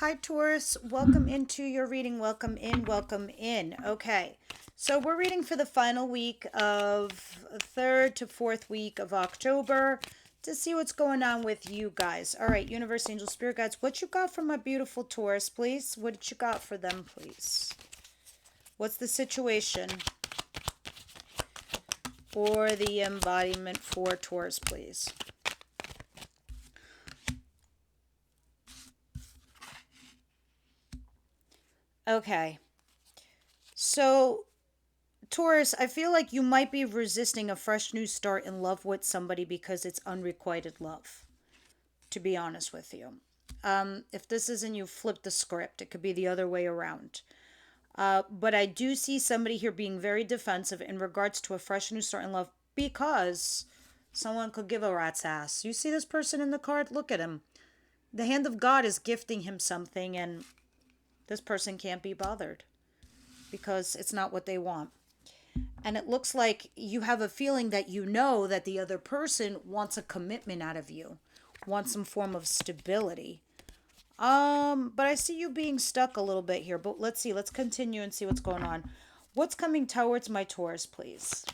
Hi, Taurus. Welcome into your reading. Welcome in. Welcome in. Okay. So we're reading for the final week of third to fourth week of October to see what's going on with you guys. All right, Universe, Angel, Spirit Guides, what you got for my beautiful Taurus, please? What did you got for them, please? What's the situation for the embodiment for Taurus, please? Okay. So Taurus, I feel like you might be resisting a fresh new start in love with somebody because it's unrequited love, to be honest with you. If this isn't you, flip the script. It could be the other way around. But I do see somebody here being very defensive in regards to a fresh new start in love because someone could give a rat's ass. You see this person in the card? Look at him. The hand of God is gifting him something, and this person can't be bothered because it's not what they want. And it looks like you have a feeling that you know that the other person wants a commitment out of you, wants some form of stability. But I see you being stuck a little bit here. But let's see. Let's continue and see what's going on. What's coming towards my Taurus, please?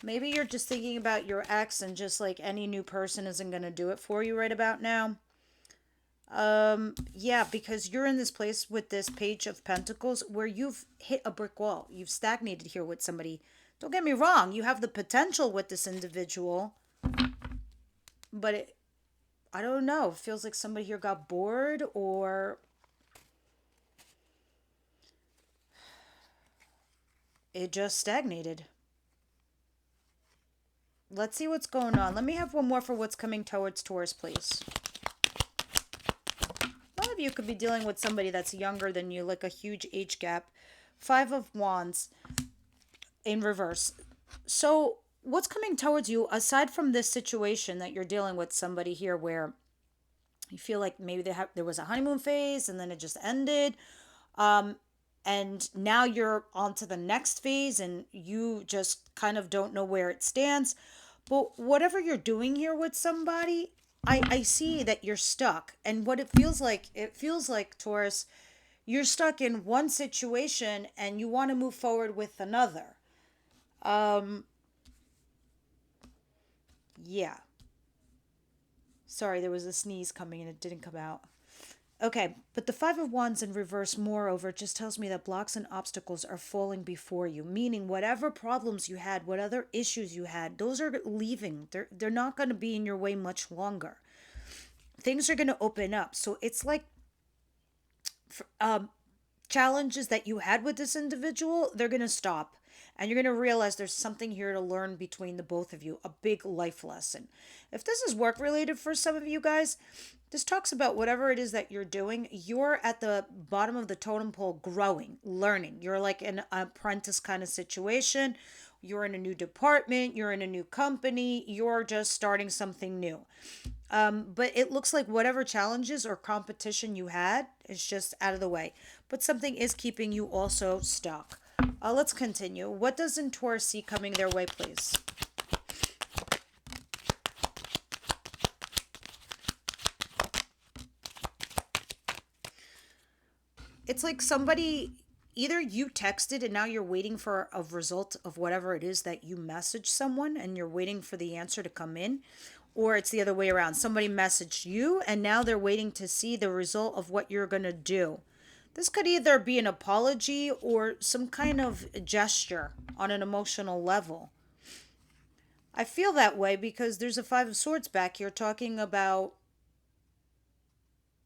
Maybe you're just thinking about your ex and just like any new person isn't going to do it for you right about now. Yeah, because you're in this place with this Page of Pentacles where you've hit a brick wall. You've stagnated here with somebody. Don't get me wrong, you have the potential with this individual, but I don't know. It feels like somebody here got bored or it just stagnated. Let's see what's going on. Let me have one more for what's coming towards Taurus, please. Of you could be dealing with somebody that's younger than you, like a huge age gap. Five of Wands in reverse. So what's coming towards you aside from this situation that you're dealing with somebody here where you feel like maybe there was a honeymoon phase and then it just ended, and now you're on to the next phase and you just kind of don't know where it stands. But whatever you're doing here with somebody, I see that you're stuck. And what it feels like, Taurus, you're stuck in one situation and you want to move forward with another. Yeah. Sorry, there was a sneeze coming and it didn't come out. Okay, but the Five of Wands in reverse, moreover, just tells me that blocks and obstacles are falling before you, meaning whatever problems you had, what other issues you had, those are leaving. They're not going to be in your way much longer. Things are going to open up. So it's like challenges that you had with this individual, they're going to stop. And you're going to realize there's something here to learn between the both of you, a big life lesson. If this is work related for some of you guys, this talks about whatever it is that you're doing. You're at the bottom of the totem pole growing, learning. You're like an apprentice kind of situation. You're in a new department. You're in a new company. You're just starting something new. But it looks like whatever challenges or competition you had is just out of the way. But something is keeping you also stuck. Let's continue. What does Taurus see coming their way, please? It's like somebody, either you texted and now you're waiting for a result of whatever it is that you messaged someone and you're waiting for the answer to come in, or it's the other way around. Somebody messaged you and now they're waiting to see the result of what you're going to do. This could either be an apology or some kind of gesture on an emotional level. I feel that way because there's a Five of Swords back here talking about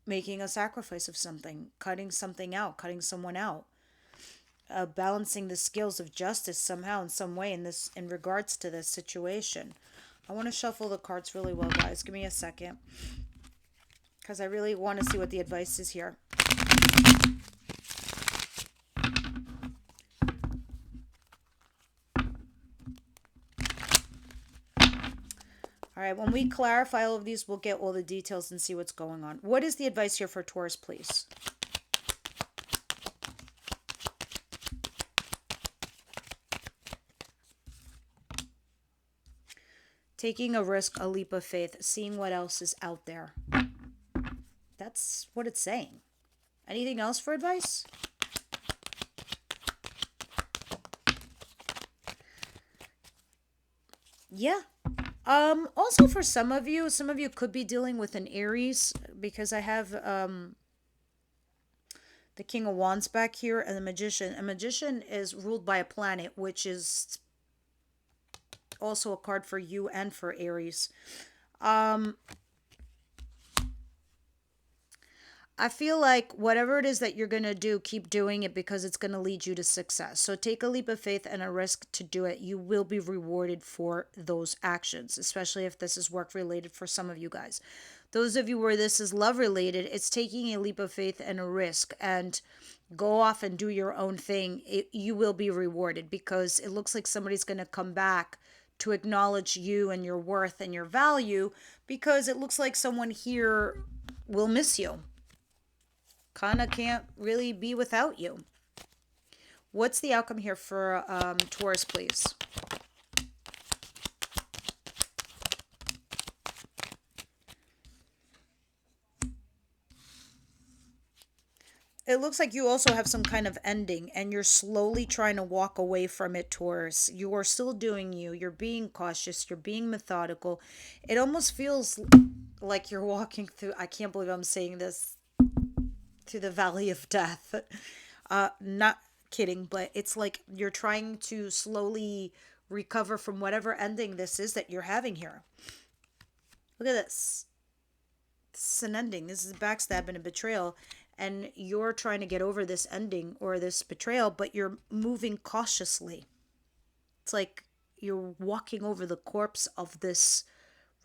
making a sacrifice of something, cutting something out, cutting someone out, balancing the scales of justice somehow in some way in regards to this situation. I want to shuffle the cards really well, guys. Give me a second because I really want to see what the advice is here. All right, when we clarify all of these, we'll get all the details and see what's going on. What is the advice here for Taurus, please? Taking a risk, a leap of faith, seeing what else is out there. That's what it's saying. Anything else for advice? Yeah. Also for some of you could be dealing with an Aries because I have the King of Wands back here and the Magician. A Magician is ruled by a planet, which is also a card for you and for Aries. Um, I feel like whatever it is that you're going to do, keep doing it because it's going to lead you to success. So take a leap of faith and a risk to do it. You will be rewarded for those actions, especially if this is work related for some of you guys. Those of you where this is love related, it's taking a leap of faith and a risk and go off and do your own thing. You will be rewarded because it looks like somebody's going to come back to acknowledge you and your worth and your value because it looks like someone here will miss you, kind of can't really be without you. What's the outcome here for Taurus, please? It looks like you also have some kind of ending and you're slowly trying to walk away from it, Taurus. You are still doing you. You're being cautious. You're being methodical. It almost feels like you're walking through, I can't believe I'm saying this, through the valley of death. Not kidding, but it's like you're trying to slowly recover from whatever ending this is that you're having here. Look at this. This is an ending. This is backstabbing and betrayal. And you're trying to get over this ending or this betrayal, but you're moving cautiously. It's like you're walking over the corpse of this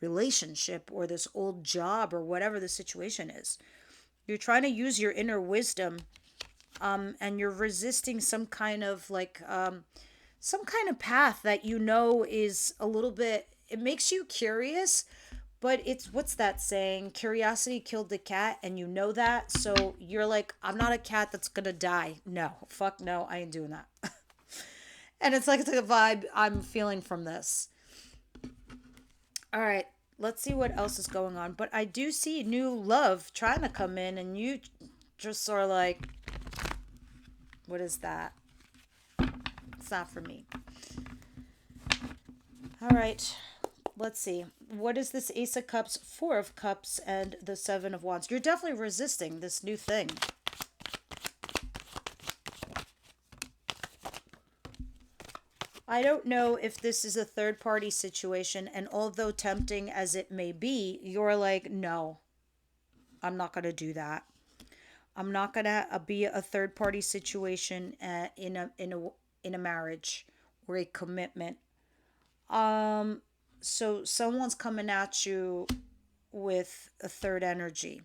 relationship or this old job or whatever the situation is. You're trying to use your inner wisdom, and you're resisting some kind of some kind of path that you know is a little bit, it makes you curious, but it's, what's that saying? Curiosity killed the cat, and you know that. So you're like, I'm not a cat that's gonna die. No, fuck no, I ain't doing that. And it's like the vibe I'm feeling from this. All right, let's see what else is going on. But I do see new love trying to come in, and you just sort of like, what is that? It's not for me. All right. Let's see. What is this Ace of Cups, Four of Cups, and the Seven of Wands? You're definitely resisting this new thing. I don't know if this is a third party situation, and although tempting as it may be, you're like, no, I'm not going to do that. I'm not going to be a third party situation in a marriage or a commitment. So someone's coming at you with a third energy,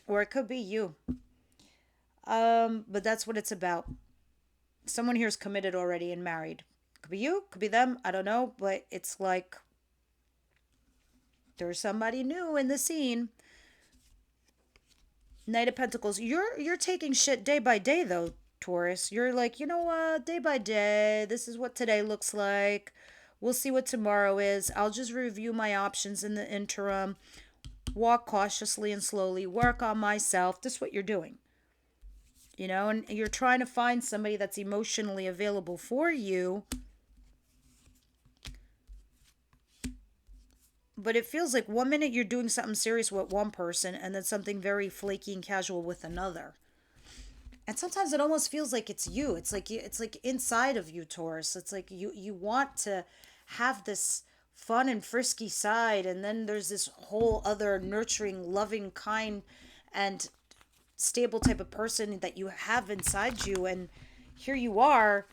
or it could be you. But that's what it's about. Someone here is committed already and married. Could be you, could be them, I don't know, but it's like there's somebody new in the scene. Knight of Pentacles. You're taking shit day by day though, Taurus. You're like, you know what? Day by day, this is what today looks like. We'll see what tomorrow is. I'll just review my options in the interim. Walk cautiously and slowly. Work on myself. This is what you're doing. And you're trying to find somebody that's emotionally available for you. But it feels like one minute you're doing something serious with one person and then something very flaky and casual with another. And sometimes it almost feels like it's you. It's like inside of you, Taurus. It's like you want to have this fun and frisky side, and then there's this whole other nurturing, loving, kind, and stable type of person that you have inside you, and here you are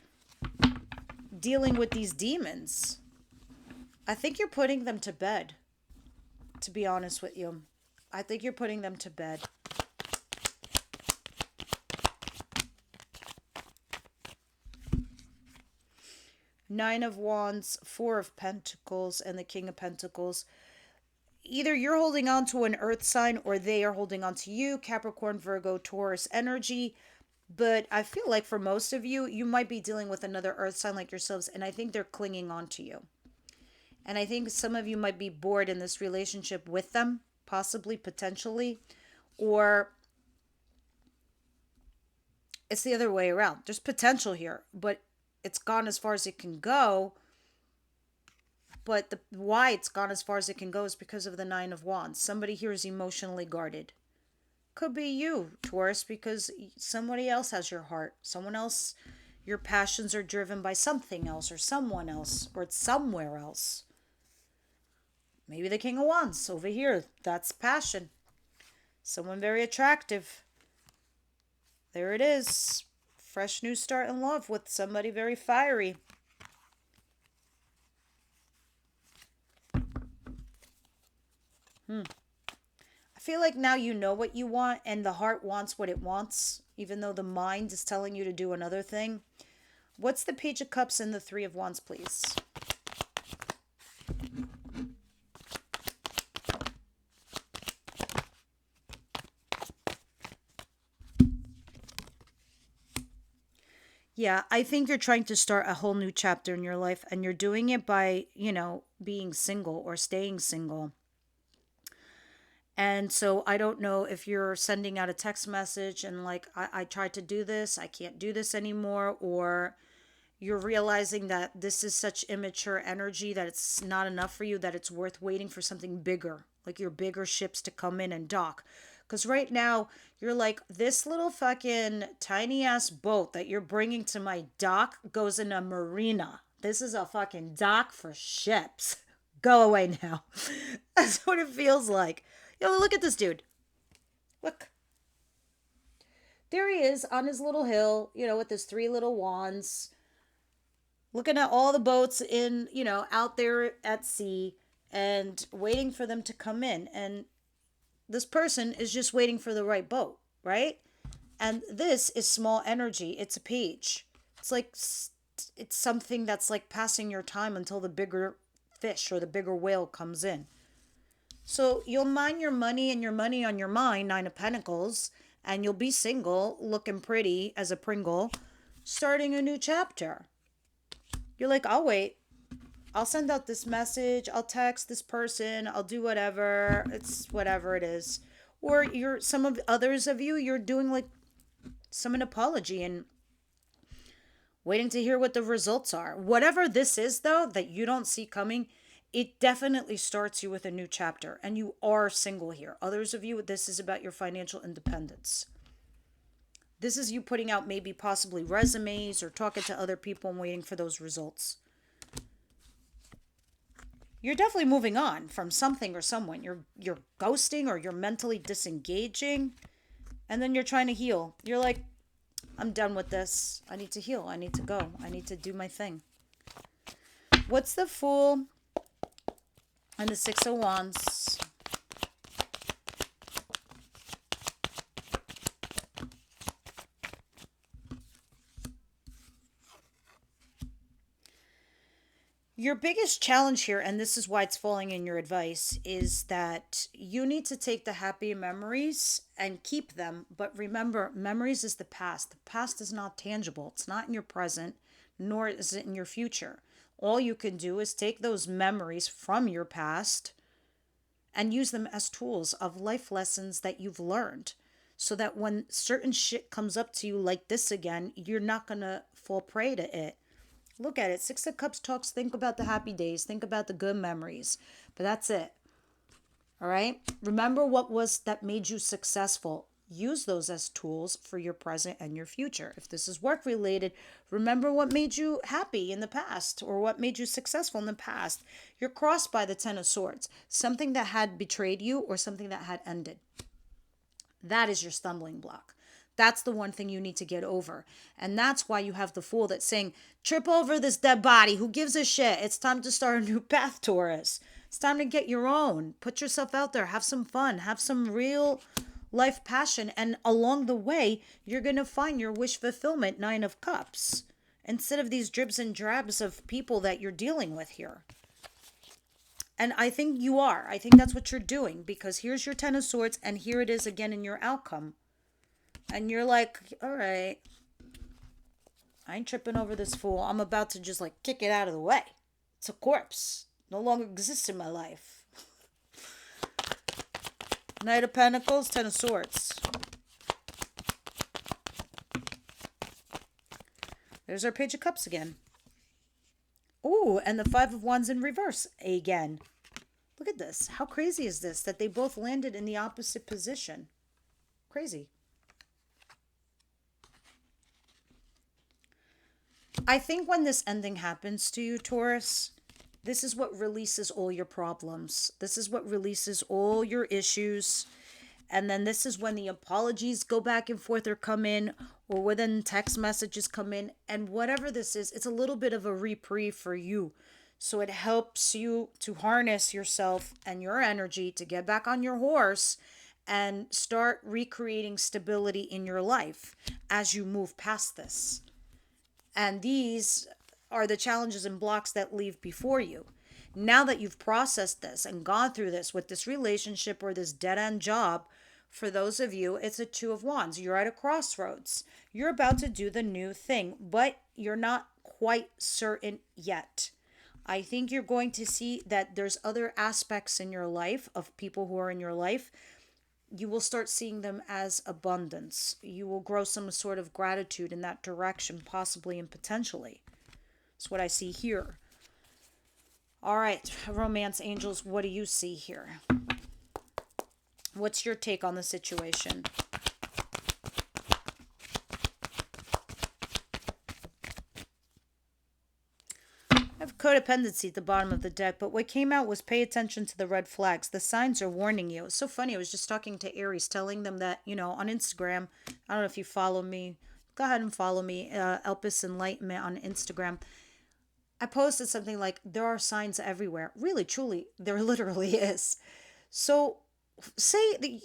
dealing with these demons. I think you're putting them to bed, to be honest with you. I think you're putting them to bed. Nine of Wands, Four of Pentacles, and the King of Pentacles. Either you're holding on to an earth sign or they are holding on to you, Capricorn, Virgo, Taurus energy. But I feel like for most of you, you might be dealing with another earth sign like yourselves, and I think they're clinging on to you. And I think some of you might be bored in this relationship with them, possibly, potentially, or it's the other way around. There's potential here, but it's gone as far as it can go. But the why it's gone as far as it can go is because of the Nine of Wands. Somebody here is emotionally guarded. Could be you, Taurus, because somebody else has your heart. Someone else, your passions are driven by something else or someone else, or it's somewhere else. Maybe the King of Wands over here. That's passion. Someone very attractive. There it is. Fresh new start in love with somebody very fiery. I feel like now you know what you want and the heart wants what it wants, even though the mind is telling you to do another thing. What's the Page of Cups and the Three of Wands, please? Yeah, I think you're trying to start a whole new chapter in your life and you're doing it by, being single or staying single. And so I don't know if you're sending out a text message and like, I tried to do this, I can't do this anymore, or you're realizing that this is such immature energy that it's not enough for you, that it's worth waiting for something bigger, like your bigger ships to come in and dock. Because right now, you're like, this little fucking tiny ass boat that you're bringing to my dock goes in a marina. This is a fucking dock for ships. Go away now. That's what it feels like. Look at this dude. Look. There he is on his little hill, with his three little wands, looking at all the boats in, out there at sea and waiting for them to come in. And this person is just waiting for the right boat, right? And this is small energy. It's a page. It's like, it's something that's like passing your time until the bigger fish or the bigger whale comes in. So you'll mind your money and your money on your mind, Nine of Pentacles, and you'll be single, looking pretty as a Pringle, starting a new chapter. You're like, I'll wait. I'll send out this message. I'll text this person. I'll do whatever. It's whatever it is. Or some of others of you, you're doing like an apology and waiting to hear what the results are. Whatever this is, though, that you don't see coming, it definitely starts you with a new chapter. And you are single here. Others of you, this is about your financial independence. This is you putting out maybe possibly resumes or talking to other people and waiting for those results. You're definitely moving on from something or someone. You're ghosting or you're mentally disengaging, and then you're trying to heal. You're like, I'm done with this. I need to heal. I need to go. I need to do my thing. What's the Fool and the Six of Wands? Your biggest challenge here, and this is why it's falling in your advice, is that you need to take the happy memories and keep them. But remember, memories is the past. The past is not tangible. It's not in your present, nor is it in your future. All you can do is take those memories from your past and use them as tools of life lessons that you've learned. So that when certain shit comes up to you like this again, you're not going to fall prey to it. Look at it. Six of Cups talks, think about the happy days, think about the good memories. But that's it. All right? Remember what was that made you successful. Use those as tools for your present and your future. If this is work related, remember what made you happy in the past or what made you successful in the past. You're crossed by the Ten of Swords. Something that had betrayed you or something that had ended. That is your stumbling block. That's the one thing you need to get over. And that's why you have the Fool that's saying, trip over this dead body. Who gives a shit? It's time to start a new path, Taurus. It's time to get your own. Put yourself out there. Have some fun. Have some real life passion. And along the way, you're going to find your wish fulfillment, Nine of Cups. Instead of these dribs and drabs of people that you're dealing with here. And I think you are. I think that's what you're doing. Because here's your Ten of Swords. And here it is again in your outcome. And you're like, all right, I ain't tripping over this Fool. I'm about to just like kick it out of the way. It's a corpse. no longer exists in my life. Knight of Pentacles, Ten of Swords. There's our Page of Cups again. Ooh, and the Five of Wands in reverse again. Look at this. How crazy is this that they both landed in the opposite position? Crazy. I think when this ending happens to you, Taurus, this is what releases all your problems. This is what releases all your issues. And then this is when the apologies go back and forth or come in, or when text messages come in. And whatever this is, it's a little bit of a reprieve for you. So it helps you to harness yourself and your energy to get back on your horse and start recreating stability in your life as you move past this. And these are the challenges and blocks that leave before you. Now that you've processed this and gone through this with this relationship or this dead end job, for those of you, it's a Two of Wands. You're at a crossroads. You're about to do the new thing, but you're not quite certain yet. I think you're going to see that there's other aspects in your life of people who are in your life. You will start seeing them as abundance. You will grow some sort of gratitude in that direction, possibly and potentially. That's what I see here. All right, romance angels, what do you see here? What's your take on the situation? I have codependency at the bottom of the deck, but what came out was pay attention to the red flags. The signs are warning you. It's so funny. I was just talking to Aries, telling them that, on Instagram, I don't know if you follow me. Go ahead and follow me, Elpis Enlightenment on Instagram. I posted something like, there are signs everywhere. Really, truly, there literally is. So say that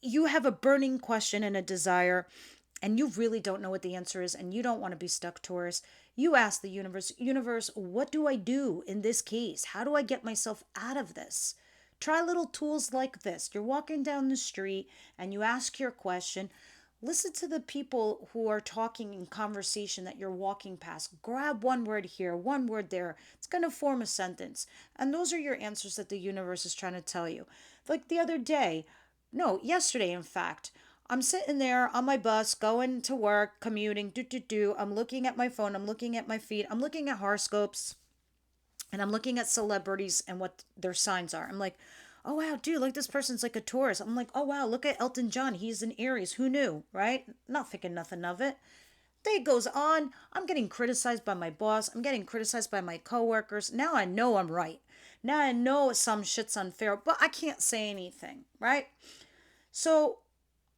you have a burning question and a desire, and you really don't know what the answer is, and you don't want to be stuck, Taurus. You ask the universe, what do I do in this case? How do I get myself out of this? Try little tools like this. You're walking down the street and you ask your question. Listen to the people who are talking in conversation that you're walking past. Grab one word here, one word there. It's going to form a sentence. And those are your answers that the universe is trying to tell you. Like the other day, no, yesterday, in fact, I'm sitting there on my bus, going to work, commuting, I'm looking at my phone, I'm looking at my feed, I'm looking at horoscopes, and I'm looking at celebrities and what their signs are. I'm like, oh wow, dude, like this person's like a Taurus. I'm like, oh wow, look at Elton John. He's an Aries. Who knew, right? Not thinking nothing of it. Day goes on. I'm getting criticized by my boss. I'm getting criticized by my coworkers. Now I know I'm right. Now I know some shit's unfair, but I can't say anything, right? So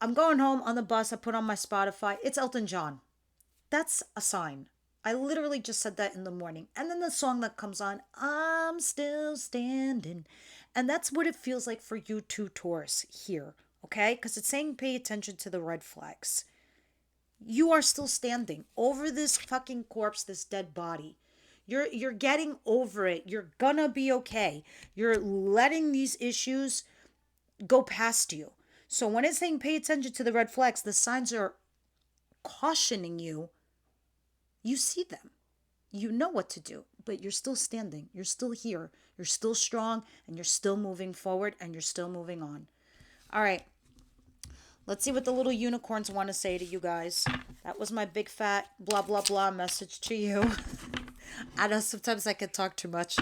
I'm going home on the bus. I put on my Spotify. It's Elton John. That's a sign. I literally just said that in the morning. And then the song that comes on, I'm still standing. And that's what it feels like for you two, Taurus, here. Okay? Because it's saying pay attention to the red flags. You are still standing over this fucking corpse, this dead body. You're getting over it. You're gonna be okay. You're letting these issues go past you. So when it's saying pay attention to the red flags, the signs are cautioning you. You see them. You know what to do, but you're still standing. You're still here. You're still strong, and you're still moving forward, and you're still moving on. All right. Let's see what the little unicorns want to say to you guys. That was my big fat blah, blah, blah message to you. I know sometimes I can talk too much.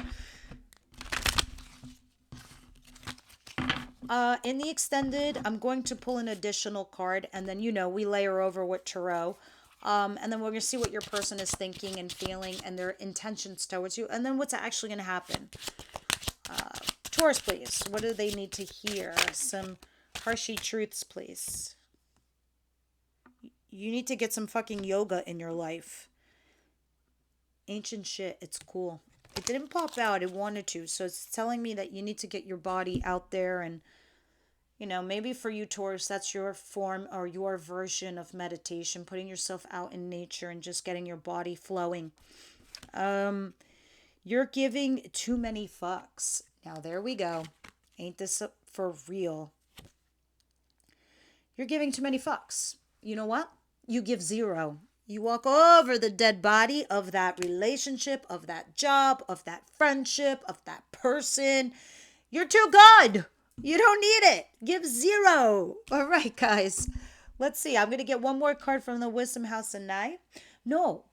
In the extended, I'm going to pull an additional card, and then, we layer over with tarot. And then we're going to see what your person is thinking and feeling and their intentions towards you, and then what's actually going to happen. Taurus, please. What do they need to hear? Some harshy truths, please. You need to get some fucking yoga in your life. Ancient shit. It's cool. It didn't pop out. It wanted to. So it's telling me that you need to get your body out there and, maybe for you, Taurus, that's your form or your version of meditation, putting yourself out in nature and just getting your body flowing. You're giving too many fucks. Now, there we go. Ain't this for real? You're giving too many fucks. You know what? You give zero. You walk over the dead body of that relationship, of that job, of that friendship, of that person. You're too good. You don't need it. Give 0. All right, guys. Let's see. I'm going to get one more card from the Wisdom House and I. No.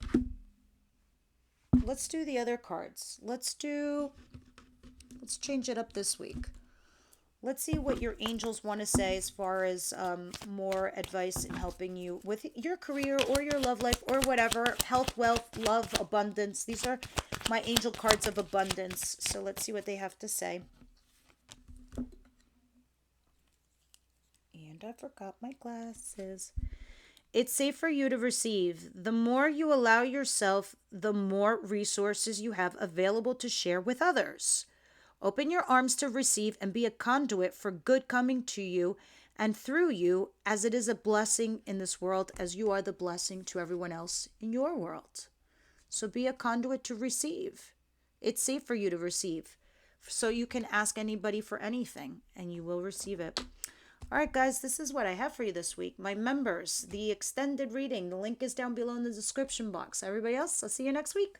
Let's do the other cards. Let's change it up this week. Let's see what your angels want to say as far as more advice in helping you with your career or your love life or whatever. Health, wealth, love, abundance. These are my angel cards of abundance. So let's see what they have to say. And I forgot my glasses. It's safe for you to receive. The more you allow yourself, the more resources you have available to share with others. Open your arms to receive and be a conduit for good coming to you and through you, as it is a blessing in this world, as you are the blessing to everyone else in your world. So be a conduit to receive. It's safe for you to receive. So you can ask anybody for anything and you will receive it. All right, guys, this is what I have for you this week. My members, the extended reading, the link is down below in the description box. Everybody else, I'll see you next week.